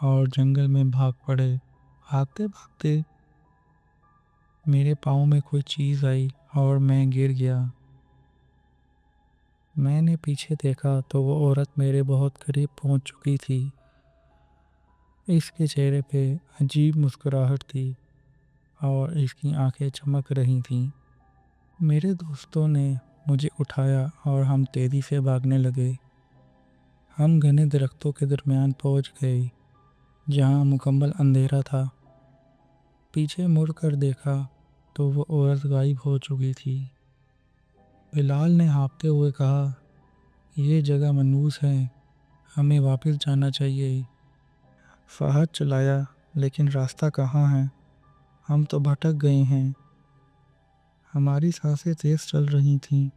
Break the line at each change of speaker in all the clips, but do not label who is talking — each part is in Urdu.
اور جنگل میں بھاگ پڑے۔ بھاگتے بھاگتے میرے پاؤں میں کوئی چیز آئی اور میں گر گیا۔ میں نے پیچھے دیکھا تو وہ عورت میرے بہت قریب پہنچ چکی تھی۔ اس کے چہرے پہ عجیب مسکراہٹ تھی اور اس کی آنکھیں چمک رہی تھیں۔ میرے دوستوں نے مجھے اٹھایا اور ہم تیزی سے بھاگنے لگے۔ ہم گھنے درختوں کے درمیان پہنچ گئے جہاں مکمل اندھیرا تھا۔ پیچھے مڑ کر دیکھا تو وہ عورت غائب ہو چکی تھی۔ بلال نے ہانپتے ہوئے کہا، یہ جگہ منحوس ہے، ہمیں واپس جانا چاہیے۔ فہد چلایا، لیکن راستہ کہاں ہے؟ ہم تو بھٹک گئے ہیں۔ ہماری سانسیں تیز چل رہی تھیں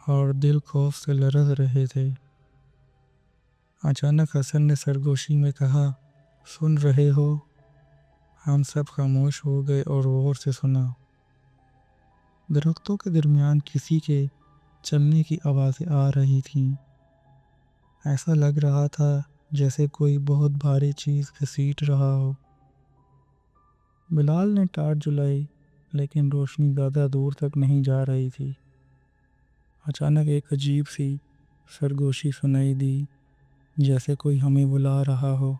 اور دل خوف سے لرز رہے تھے۔ اچانک حسن نے سرگوشی میں کہا، سن رہے ہو؟ ہم سب خاموش ہو گئے اور غور سے سنا۔ درختوں کے درمیان کسی کے چلنے کی آوازیں آ رہی تھیں۔ ایسا لگ رہا تھا جیسے کوئی بہت بھاری چیز گھسیٹ رہا ہو۔ بلال نے ٹارچ جلائی، لیکن روشنی زیادہ دور تک نہیں جا رہی تھی۔ اچانک ایک عجیب سی سرگوشی سنائی دی، جیسے کوئی ہمیں بلا رہا ہو۔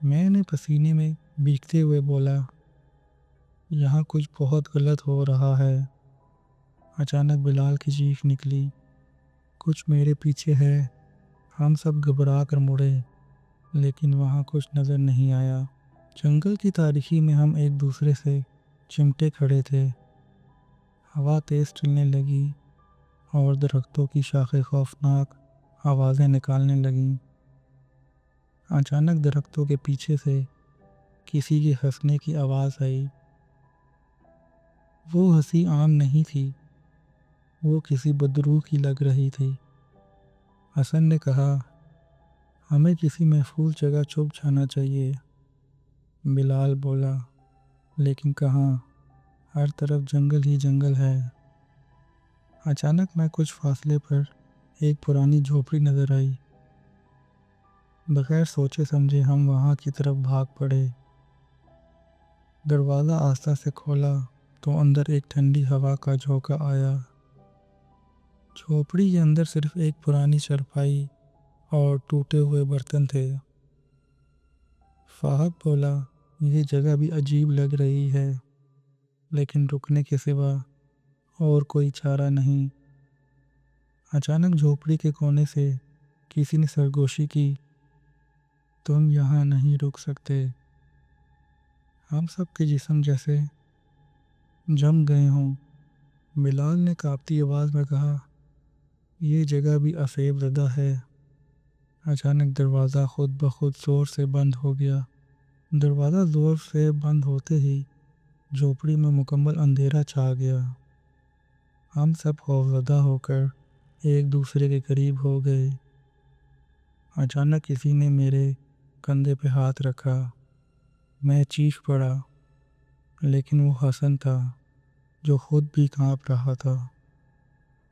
میں نے پسینے میں بھیگتے ہوئے بولا، یہاں کچھ بہت غلط ہو رہا ہے۔ اچانک بلال کی چیخ نکلی، کچھ میرے پیچھے ہے۔ ہم سب گھبرا کر مڑے، لیکن وہاں کچھ نظر نہیں آیا۔ جنگل کی تاریکی میں ہم ایک دوسرے سے چمٹے کھڑے تھے۔ ہوا تیز چلنے لگی اور درختوں کی شاخیں خوفناک آوازیں نکالنے لگیں۔ اچانک درختوں کے پیچھے سے کسی کے ہنسنے کی آواز آئی۔ وہ ہنسی عام نہیں تھی، وہ کسی بدروح کی لگ رہی تھی۔ حسن نے کہا، ہمیں کسی محفوظ جگہ چھپ جانا چاہیے۔ بلال بولا، لیکن کہاں؟ ہر طرف جنگل ہی جنگل ہے۔ اچانک میں کچھ فاصلے پر ایک پرانی جھوپڑی نظر آئی۔ بغیر سوچے سمجھے ہم وہاں کی طرف بھاگ پڑے۔ دروازہ آہستہ سے کھولا تو اندر ایک ٹھنڈی ہوا کا جھونکا آیا۔ جھوپڑی کے اندر صرف ایک پرانی چارپائی اور ٹوٹے ہوئے برتن تھے۔ فہد بولا، یہ جگہ بھی عجیب لگ رہی ہے، لیکن رکنے کے سوا اور کوئی چارہ نہیں۔ اچانک جھوپڑی کے کونے سے کسی نے سرگوشی کی، تم یہاں نہیں رک سکتے۔ ہم سب کے جسم جیسے جم گئے ہوں۔ بلال نے کانپتی آواز میں کہا، یہ جگہ بھی آفیب زدہ ہے۔ اچانک دروازہ خود بخود زور سے بند ہو گیا۔ دروازہ زور سے بند ہوتے ہی جھوپڑی میں مکمل اندھیرا چھا گیا۔ ہم سب خوفزدہ ہو کر ایک دوسرے کے قریب ہو گئے۔ اچانک کسی نے میرے کندھے پہ ہاتھ رکھا۔ میں چیخ پڑا، لیکن وہ حسن تھا جو خود بھی کانپ رہا تھا۔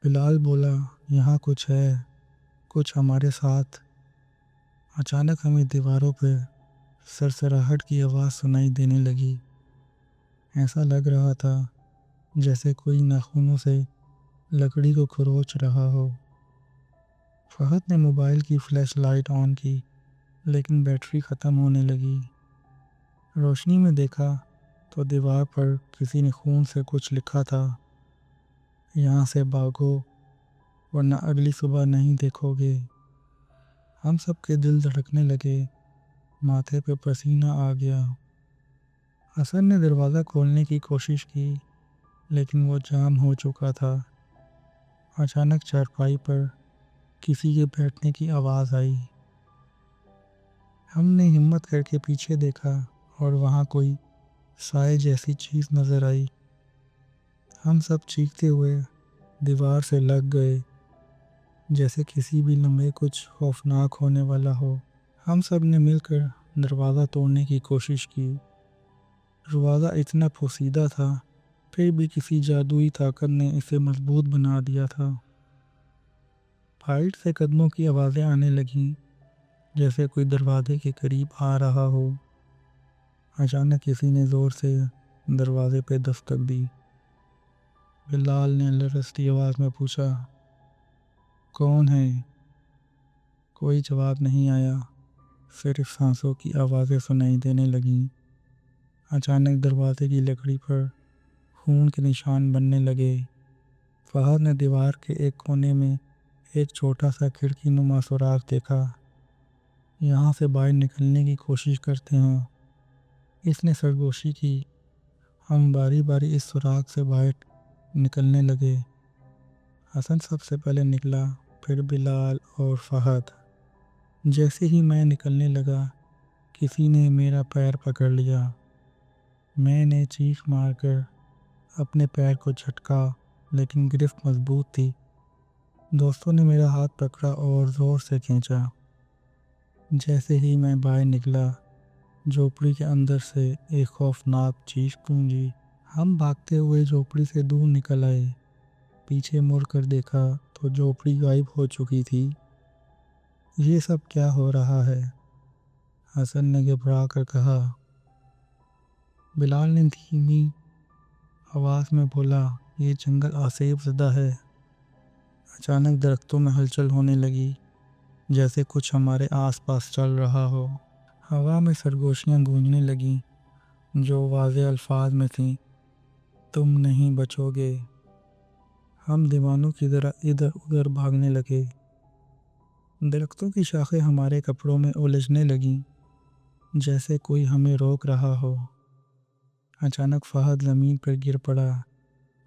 بلال بولا، یہاں کچھ ہے، کچھ ہمارے ساتھ۔ اچانک ہمیں دیواروں پہ سرسراہٹ کی آواز سنائی دینے لگی۔ ایسا لگ رہا تھا جیسے کوئی ناخنوں سے لکڑی کو کھروچ رہا ہو۔ فہد نے موبائل کی فلیش لائٹ آن کی، لیکن بیٹری ختم ہونے لگی۔ روشنی میں دیکھا تو دیوار پر کسی نے خون سے کچھ لکھا تھا، یہاں سے بھاگو ورنہ اگلی صبح نہیں دیکھو گے۔ ہم سب کے دل دھڑکنے لگے، ماتھے پہ پسینہ آ گیا۔ حسن نے دروازہ کھولنے کی کوشش کی، لیکن وہ جام ہو چکا تھا۔ اچانک چارپائی پر کسی کے بیٹھنے کی آواز آئی۔ ہم نے ہمت کر کے پیچھے دیکھا اور وہاں کوئی سائے جیسی چیز نظر آئی۔ ہم سب چیختے ہوئے دیوار سے لگ گئے، جیسے کسی بھی لمحے کچھ خوفناک ہونے والا ہو۔ ہم سب نے مل کر دروازہ توڑنے کی کوشش کی۔ دروازہ اتنا پوسیدہ تھا، پھر بھی کسی جادوئی طاقت نے اسے مضبوط بنا دیا تھا۔ پھائٹ سے قدموں کی آوازیں آنے لگیں، جیسے کوئی دروازے کے قریب آ رہا ہو۔ اچانک کسی نے زور سے دروازے پہ دستک دی۔ بلال نے لرزتی آواز میں پوچھا، کون ہے؟ کوئی جواب نہیں آیا، صرف سانسوں کی آوازیں سنائی دینے لگیں۔ اچانک دروازے کی لکڑی پر خون کے نشان بننے لگے۔ فہد نے دیوار کے ایک کونے میں ایک چھوٹا سا کھڑکی نما سوراخ دیکھا۔ یہاں سے باہر نکلنے کی کوشش کرتے ہیں، اس نے سرگوشی کی۔ ہم باری باری اس سوراخ سے باہر نکلنے لگے۔ حسن سب سے پہلے نکلا، پھر بلال اور فہد۔ جیسے ہی میں نکلنے لگا، کسی نے میرا پیر پکڑ لیا۔ میں نے چیخ مار کر اپنے پیر کو جھٹکا، لیکن گرفت مضبوط تھی۔ دوستوں نے میرا ہاتھ پکڑا اور زور سے کھینچا۔ جیسے ہی میں باہر نکلا، جھوپڑی کے اندر سے ایک خوفناک چیخ گونجی۔ ہم بھاگتے ہوئے جھوپڑی سے دور نکل آئے۔ پیچھے مڑ کر دیکھا تو جھوپڑی غائب ہو چکی تھی۔ یہ سب کیا ہو رہا ہے؟ حسن نے گھبرا کر کہا۔ بلال نے دھیمی آواز میں بولا، یہ جنگل آسیب زدہ ہے۔ اچانک درختوں میں ہلچل ہونے لگی، جیسے کچھ ہمارے آس پاس چل رہا ہو۔ ہوا میں سرگوشیاں گونجنے لگیں جو واضح الفاظ میں تھیں، تم نہیں بچو گے۔ ہم دیوانوں کی طرح ادھر ادھر بھاگنے لگے۔ درختوں کی شاخیں ہمارے کپڑوں میں الجھنے لگیں، جیسے کوئی ہمیں روک رہا ہو۔ اچانک فہد زمین پر گر پڑا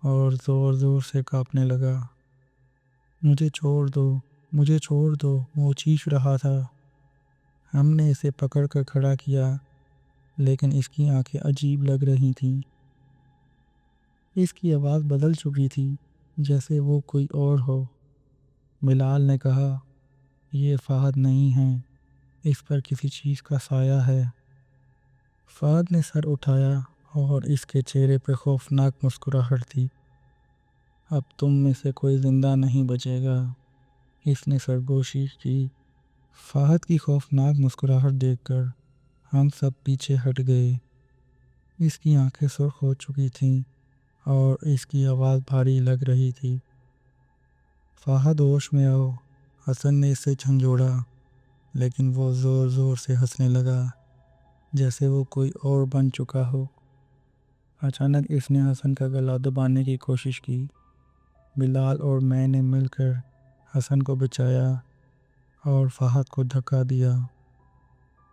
اور زور زور سے کانپنے لگا۔ مجھے چھوڑ دو، مجھے چھوڑ دو، وہ چیخ رہا تھا۔ ہم نے اسے پکڑ کر کھڑا کیا، لیکن اس کی آنکھیں عجیب لگ رہی تھیں۔ اس کی آواز بدل چکی تھی، جیسے وہ کوئی اور ہو۔ بلال نے کہا، یہ فہد نہیں ہے، اس پر کسی چیز کا سایہ ہے۔ فہد نے سر اٹھایا اور اس کے چہرے پہ خوفناک مسکراہٹ تھی۔ اب تم میں سے کوئی زندہ نہیں بچے گا، اس نے سرگوشی کی۔ فہد کی خوفناک مسکراہٹ دیکھ کر ہم سب پیچھے ہٹ گئے۔ اس کی آنکھیں سرخ ہو چکی تھیں اور اس کی آواز بھاری لگ رہی تھی۔ فہد ہوش میں آؤ، حسن نے اسے جھنجھوڑا، لیکن وہ زور زور سے ہنسنے لگا، جیسے وہ کوئی اور بن چکا ہو۔ اچانک اس نے حسن کا گلا دبانے کی کوشش کی۔ بلال اور میں نے مل کر حسن کو بچایا اور فہد کو دھکا دیا۔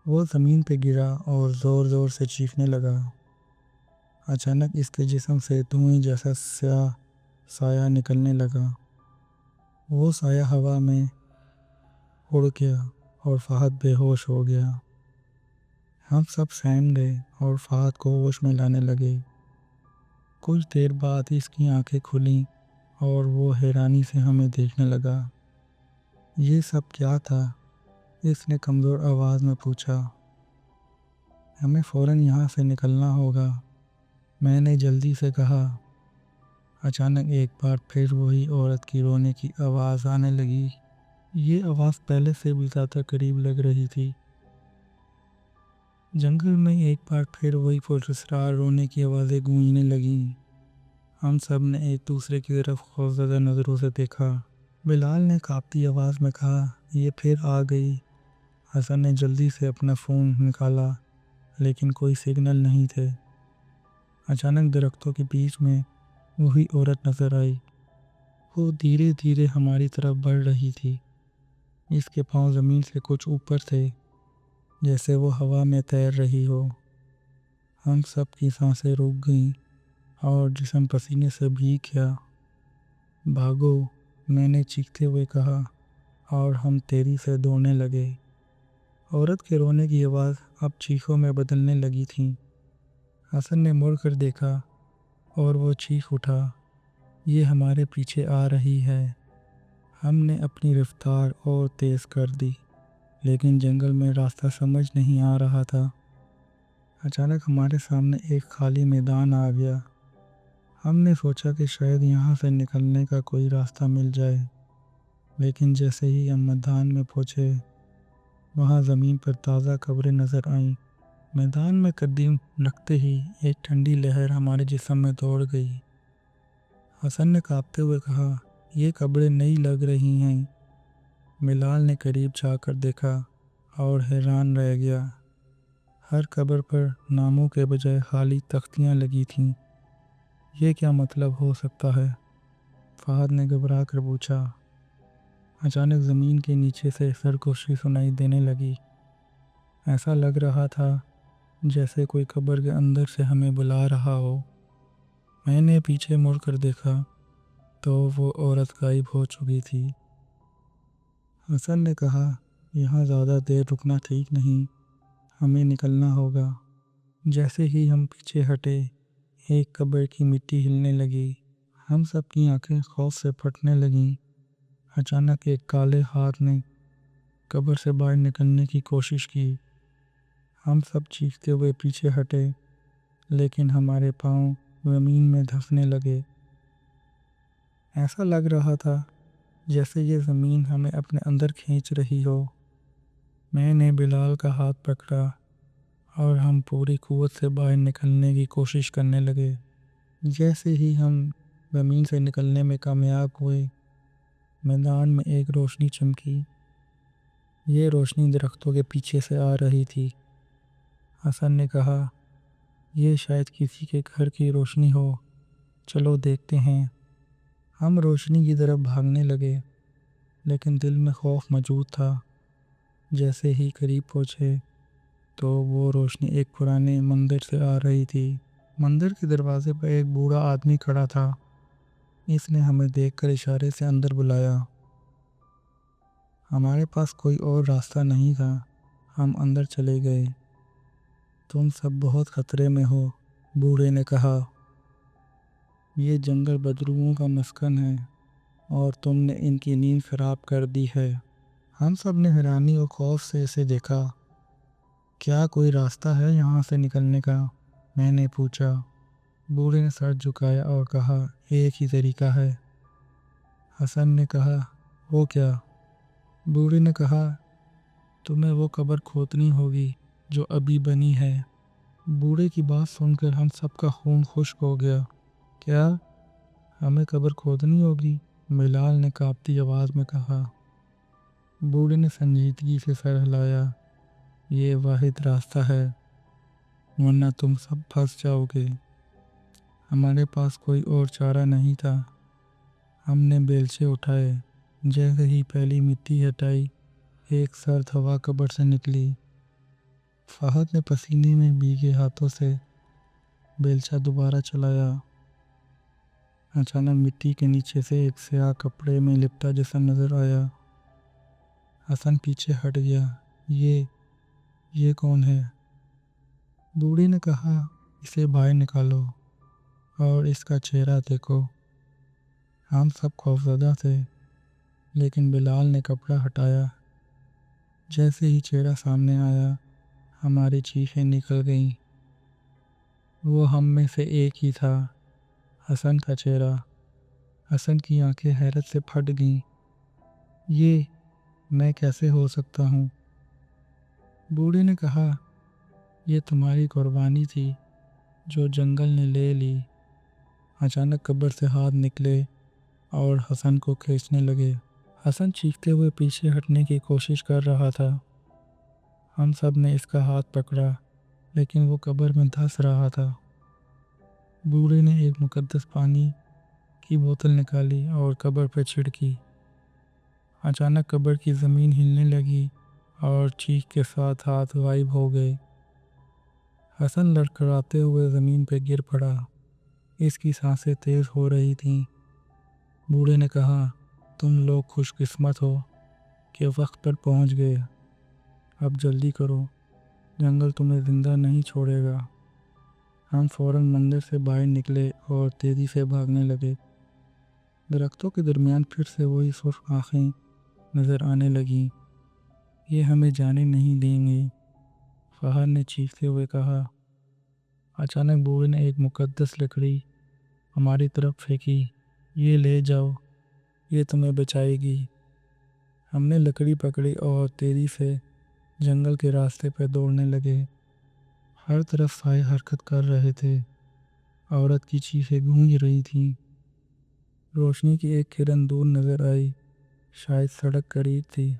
وہ زمین پہ گرا اور زور زور سے چیخنے لگا۔ اچانک اس کے جسم سے دھوئیں جیسا سیاہ سایہ نکلنے لگا۔ وہ سایہ ہوا میں اڑ گیا اور فہد بے ہوش ہو گیا۔ ہم سب سہم گئے اور فہد کو ہوش میں لانے لگے۔ کچھ دیر بعد اس کی آنکھیں کھلیں اور وہ حیرانی سے ہمیں دیکھنے لگا۔ یہ سب کیا تھا؟ اس نے کمزور آواز میں پوچھا۔ ہمیں فوراً یہاں سے نکلنا ہوگا، میں نے جلدی سے کہا۔ اچانک ایک بار پھر وہی عورت کی رونے کی آواز آنے لگی۔ یہ آواز پہلے سے بھی زیادہ قریب لگ رہی تھی۔ جنگل میں ایک بار پھر وہی پراسرار رونے کی آوازیں گونجنے لگیں۔ ہم سب نے ایک دوسرے کی طرف خوفزدہ نظروں سے دیکھا۔ بلال نے کانپتی آواز میں کہا، یہ پھر آ گئی۔ حسن نے جلدی سے اپنا فون نکالا، لیکن کوئی سگنل نہیں تھے۔ اچانک درختوں کے بیچ میں وہی عورت نظر آئی۔ وہ دھیرے دھیرے ہماری طرف بڑھ رہی تھی۔ اس کے پاؤں زمین سے کچھ اوپر تھے، جیسے وہ ہوا میں تیر رہی ہو۔ ہم سب کی سانسیں رک گئیں اور جسم پسینے سے بھیگ گیا۔ بھاگو، میں نے چیختے ہوئے کہا اور ہم تیزی سے دوڑنے لگے۔ عورت کے رونے کی آواز اب چیخوں میں بدلنے لگی تھی۔ حسن نے مڑ کر دیکھا اور وہ چیخ اٹھا، یہ ہمارے پیچھے آ رہی ہے۔ ہم نے اپنی رفتار اور تیز کر دی، لیکن جنگل میں راستہ سمجھ نہیں آ رہا تھا۔ اچانک ہمارے سامنے ایک خالی میدان آ گیا۔ ہم نے سوچا کہ شاید یہاں سے نکلنے کا کوئی راستہ مل جائے، لیکن جیسے ہی ہم میدان میں پہنچے، وہاں زمین پر تازہ قبریں نظر آئیں۔ میدان میں قدم رکھتے ہی ایک ٹھنڈی لہر ہمارے جسم میں دوڑ گئی۔ حسن نے کانپتے ہوئے کہا، یہ قبریں نئی لگ رہی ہیں۔ بلال نے قریب جا کر دیکھا اور حیران رہ گیا۔ ہر قبر پر ناموں کے بجائے خالی تختیاں لگی تھیں۔ یہ کیا مطلب ہو سکتا ہے؟ فہد نے گھبرا کر پوچھا۔ اچانک زمین کے نیچے سے سرگوشی سنائی دینے لگی۔ ایسا لگ رہا تھا جیسے کوئی قبر کے اندر سے ہمیں بلا رہا ہو۔ میں نے پیچھے مڑ کر دیکھا تو وہ عورت غائب ہو چکی تھی۔ حسن نے کہا، یہاں زیادہ دیر رکنا ٹھیک نہیں، ہمیں نکلنا ہوگا۔ جیسے ہی ہم پیچھے ہٹے، ایک قبر کی مٹی ہلنے لگی۔ ہم سب کی آنکھیں خوف سے پھٹنے لگیں۔ اچانک ایک کالے ہاتھ نے قبر سے باہر نکلنے کی کوشش کی۔ ہم سب چیختے ہوئے پیچھے ہٹے، لیکن ہمارے پاؤں زمین میں دھنسنے لگے۔ ایسا لگ رہا تھا جیسے یہ زمین ہمیں اپنے اندر کھینچ رہی ہو۔ میں نے بلال کا ہاتھ پکڑا اور ہم پوری قوت سے باہر نکلنے کی کوشش کرنے لگے۔ جیسے ہی ہم زمین سے نکلنے میں کامیاب ہوئے، میدان میں ایک روشنی چمکی۔ یہ روشنی درختوں کے پیچھے سے آ رہی تھی۔ حسن نے کہا، یہ شاید کسی کے گھر کی روشنی ہو، چلو دیکھتے ہیں۔ ہم روشنی کی طرف بھاگنے لگے، لیکن دل میں خوف موجود تھا۔ جیسے ہی قریب پہنچے تو وہ روشنی ایک پرانے مندر سے آ رہی تھی۔ مندر کے دروازے پر ایک بوڑھا آدمی کھڑا تھا۔ اس نے ہمیں دیکھ کر اشارے سے اندر بلایا۔ ہمارے پاس کوئی اور راستہ نہیں تھا، ہم اندر چلے گئے۔ تم سب بہت خطرے میں ہو، بوڑھے نے کہا۔ یہ جنگل بدروؤں کا مسکن ہے اور تم نے ان کی نیند خراب کر دی ہے۔ ہم سب نے حیرانی اور خوف سے اسے دیکھا۔ کیا کوئی راستہ ہے یہاں سے نکلنے کا؟ میں نے پوچھا۔ بوڑھے نے سر جھکایا اور کہا، ایک ہی طریقہ ہے۔ حسن نے کہا، وہ کیا؟ بوڑھے نے کہا، تمہیں وہ قبر کھودنی ہوگی جو ابھی بنی ہے۔ بوڑھے کی بات سن کر ہم سب کا خون خشک ہو گیا۔ کیا ہمیں قبر کھودنی ہوگی؟ بلال نے کانپتی آواز میں کہا۔ بوڑھے نے سنجیدگی سے سر ہلایا۔ یہ واحد راستہ ہے، ورنہ تم سب پھنس جاؤ گے۔ ہمارے پاس کوئی اور چارہ نہیں تھا۔ ہم نے بیلچے اٹھائے۔ جیسے ہی پہلی مٹی ہٹائی، ایک سرد ہوا قبر سے نکلی۔ فہد نے پسینے میں بھیگے ہاتھوں سے بیلچہ دوبارہ چلایا۔ اچانک مٹی کے نیچے سے ایک سیاہ کپڑے میں لپٹا جسم نظر آیا۔ حسن پیچھے ہٹ گیا۔ یہ کون ہے؟ بوڑھی نے کہا، اسے باہر نکالو اور اس کا چہرہ دیکھو۔ ہم سب خوفزدہ تھے، لیکن بلال نے کپڑا ہٹایا۔ جیسے ہی چہرہ سامنے آیا، ہماری چیخیں نکل گئیں۔ وہ ہم میں سے ایک ہی تھا، حسن کا چہرہ۔ حسن کی آنکھیں حیرت سے پھٹ گئیں۔ یہ میں کیسے ہو سکتا ہوں؟ بوڑھے نے کہا، یہ تمہاری قربانی تھی جو جنگل نے لے لی۔ اچانک قبر سے ہاتھ نکلے اور حسن کو کھینچنے لگے۔ حسن چیختے ہوئے پیچھے ہٹنے کی کوشش کر رہا تھا۔ ہم سب نے اس کا ہاتھ پکڑا، لیکن وہ قبر میں دھنس رہا تھا۔ بوڑھے نے ایک مقدس پانی کی بوتل نکالی اور قبر پہ چھڑکی۔ اچانک قبر کی زمین ہلنے لگی اور چیخ کے ساتھ ہاتھ غائب ہو گئے۔ حسن لڑکھڑاتے ہوئے زمین پہ گر پڑا۔ اس کی سانسیں تیز ہو رہی تھیں۔ بوڑھے نے کہا، تم لوگ خوش قسمت ہو کہ وقت پر پہنچ گئے۔ اب جلدی کرو، جنگل تمہیں زندہ نہیں چھوڑے گا۔ ہم فوراً مندر سے باہر نکلے اور تیزی سے بھاگنے لگے۔ درختوں کے درمیان پھر سے وہی سرخ آنکھیں نظر آنے لگیں۔ یہ ہمیں جانے نہیں دیں گے، فہد نے چیختے ہوئے کہا۔ اچانک بوڑھے نے ایک مقدس لکڑی ہماری طرف پھینکی۔ یہ لے جاؤ، یہ تمہیں بچائے گی۔ ہم نے لکڑی پکڑی اور تیزی سے جنگل کے راستے پہ دوڑنے لگے۔ ہر طرف سائے حرکت کر رہے تھے۔ عورت کی چیخیں گونج رہی تھیں۔ روشنی کی ایک کرن دور نظر آئی، شاید سڑک قریب تھی۔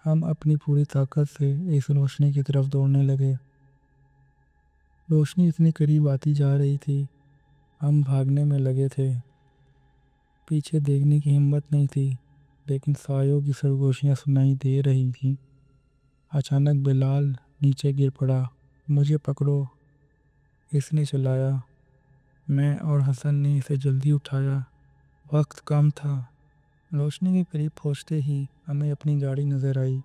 ہم اپنی پوری طاقت سے اس روشنی کی طرف دوڑنے لگے۔ روشنی اتنی قریب آتی جا رہی تھی، ہم بھاگنے میں لگے تھے۔ پیچھے دیکھنے کی ہمت نہیں تھی، لیکن سایوں کی سرگوشیاں سنائی دے رہی تھیں۔ اچانک بلال نیچے گر پڑا۔ مجھے پکڑو، اس نے چلایا۔ میں اور حسن نے اسے جلدی اٹھایا۔ وقت کم تھا۔ روشنی کے قریب پہنچتے ہی ہمیں اپنی گاڑی نظر آئی۔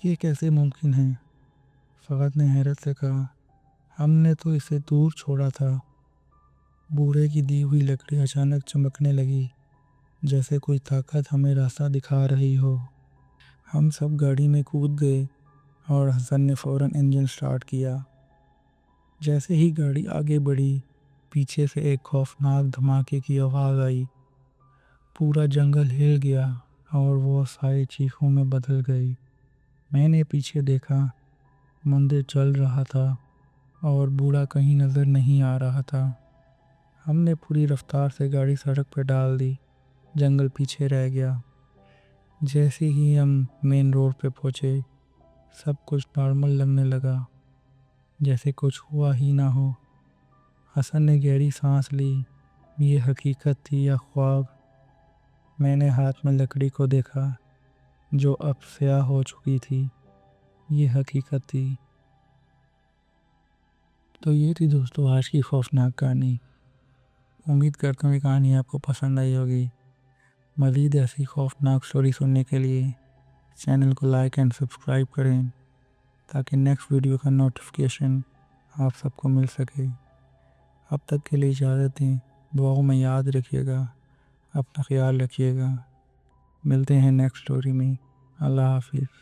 یہ کیسے ممکن ہے؟ فقط نے حیرت سے کہا۔ ہم نے تو اسے دور چھوڑا تھا۔ بوڑھے کی دی ہوئی لکڑی اچانک چمکنے لگی، جیسے کوئی طاقت ہمیں راستہ دکھا رہی ہو۔ ہم سب گاڑی میں کود گئے اور حسن نے فوراً انجن سٹارٹ کیا۔ جیسے ہی گاڑی آگے بڑھی، پیچھے سے ایک خوفناک دھماکے کی آواز آئی۔ پورا جنگل ہل گیا اور وہ سائے چیخوں میں بدل گئی۔ میں نے پیچھے دیکھا، مندر جل رہا تھا اور بوڑھا کہیں نظر نہیں آ رہا تھا۔ ہم نے پوری رفتار سے گاڑی سڑک پہ ڈال دی۔ جنگل پیچھے رہ گیا۔ جیسے ہی ہم مین روڈ پہ پہنچے، سب کچھ نارمل لگنے لگا، جیسے کچھ ہوا ہی نہ ہو۔ حسن نے گہری سانس لی۔ یہ حقیقت تھی یا خواب؟ میں نے ہاتھ میں لکڑی کو دیکھا، جو اب سیاہ ہو چکی تھی۔ یہ حقیقت تھی۔ تو یہ تھی دوستو آج کی خوفناک کہانی۔ امید کرتا ہوں کہ کہانی آپ کو پسند آئی ہوگی۔ مزید ایسی خوفناک سٹوری سننے کے لیے چینل کو لائک اینڈ سبسکرائب کریں، تاکہ نیکسٹ ویڈیو کا نوٹیفیکیشن آپ سب کو مل سکے۔ اب تک کے لیے اجازت دیں۔ دعاؤں میں یاد رکھیے گا، اپنا خیال رکھیے گا۔ ملتے ہیں نیکسٹ سٹوری میں۔ اللہ حافظ۔